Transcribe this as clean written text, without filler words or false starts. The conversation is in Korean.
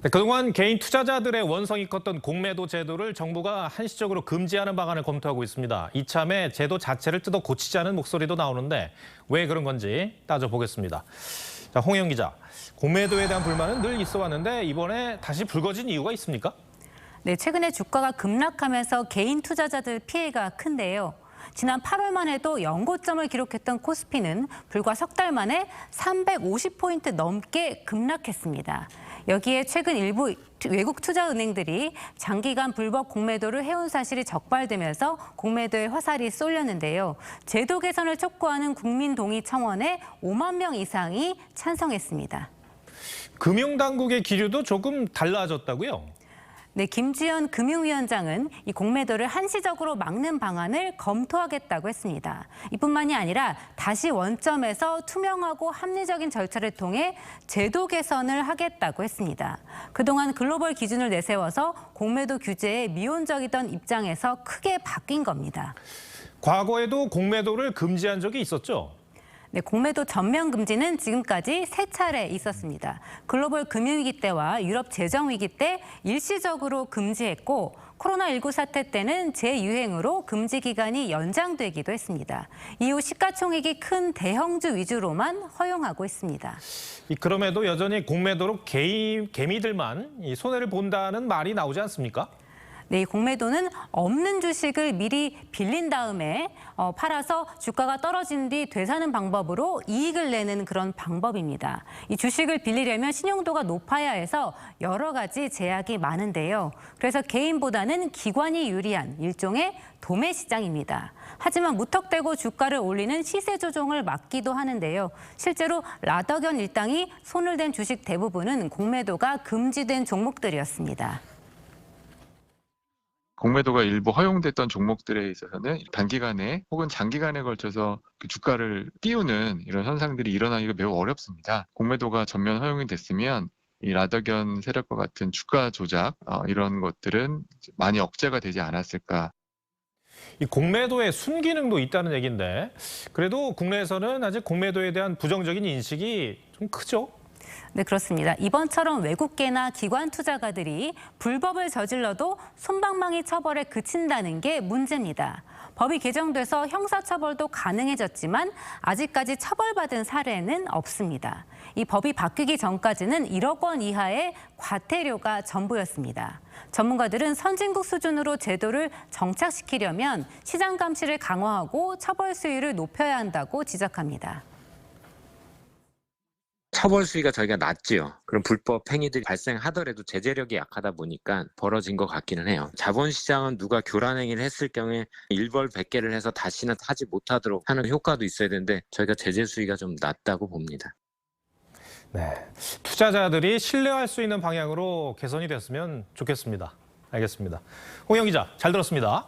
네, 그동안 개인 투자자들의 원성이 컸던 공매도 제도를 정부가 한시적으로 금지하는 방안을 검토하고 있습니다. 이참에 제도 자체를 뜯어 고치자는 목소리도 나오는데 왜 그런 건지 따져보겠습니다. 자, 홍영 기자, 공매도에 대한 불만은 늘 있어 왔는데 이번에 다시 불거진 이유가 있습니까? 네, 최근에 주가가 급락하면서 개인 투자자들 피해가 큰데요. 지난 8월만 해도 연고점을 기록했던 코스피는 불과 석 달 만에 350포인트 넘게 급락했습니다. 여기에 최근 일부 외국 투자은행들이 장기간 불법 공매도를 해온 사실이 적발되면서 공매도의 화살이 쏠렸는데요. 제도 개선을 촉구하는 국민동의 청원에 5만 명 이상이 찬성했습니다. 금융당국의 기류도 조금 달라졌다고요? 네, 김지현 금융위원장은 이 공매도를 한시적으로 막는 방안을 검토하겠다고 했습니다. 이뿐만이 아니라 다시 원점에서 투명하고 합리적인 절차를 통해 제도 개선을 하겠다고 했습니다. 그동안 글로벌 기준을 내세워서 공매도 규제에 미온적이던 입장에서 크게 바뀐 겁니다. 과거에도 공매도를 금지한 적이 있었죠? 네, 공매도 전면 금지는 지금까지 3차례 있었습니다. 글로벌 금융위기 때와 유럽 재정위기 때 일시적으로 금지했고 코로나19 사태 때는 재유행으로 금지 기간이 연장되기도 했습니다. 이후 시가총액이 큰 대형주 위주로만 허용하고 있습니다. 그럼에도 여전히 공매도로 개미들만 손해를 본다는 말이 나오지 않습니까? 네, 이 공매도는 없는 주식을 미리 빌린 다음에 팔아서 주가가 떨어진 뒤 되사는 방법으로 이익을 내는 그런 방법입니다. 이 주식을 빌리려면 신용도가 높아야 해서 여러 가지 제약이 많은데요. 그래서 개인보다는 기관이 유리한 일종의 도매 시장입니다. 하지만 무턱대고 주가를 올리는 시세 조종을 막기도 하는데요. 실제로 라더견 일당이 손을 댄 주식 대부분은 공매도가 금지된 종목들이었습니다. 공매도가 일부 허용됐던 종목들에 있어서는 단기간에 혹은 장기간에 걸쳐서 그 주가를 띄우는 이런 현상들이 일어나기가 매우 어렵습니다. 공매도가 전면 허용이 됐으면 이 라더견 세력과 같은 주가 조작 이런 것들은 많이 억제가 되지 않았을까. 이 공매도에 순기능도 있다는 얘기인데 그래도 국내에서는 아직 공매도에 대한 부정적인 인식이 좀 크죠? 네, 그렇습니다. 이번처럼 외국계나 기관 투자가들이 불법을 저질러도 솜방망이 처벌에 그친다는 게 문제입니다. 법이 개정돼서 형사처벌도 가능해졌지만 아직까지 처벌받은 사례는 없습니다. 이 법이 바뀌기 전까지는 1억 원 이하의 과태료가 전부였습니다. 전문가들은 선진국 수준으로 제도를 정착시키려면 시장 감시를 강화하고 처벌 수위를 높여야 한다고 지적합니다. 처벌 수위가 저희가 낮지요. 그럼 불법 행위들이 발생하더라도 제재력이 약하다 보니까 벌어진 것 같기는 해요. 자본시장은 누가 교란 행위를 했을 경우에 일벌백계를 해서 다시는 하지 못하도록 하는 효과도 있어야 되는데 저희가 제재 수위가 좀 낮다고 봅니다. 네, 투자자들이 신뢰할 수 있는 방향으로 개선이 됐으면 좋겠습니다. 알겠습니다. 홍영 기자, 잘 들었습니다.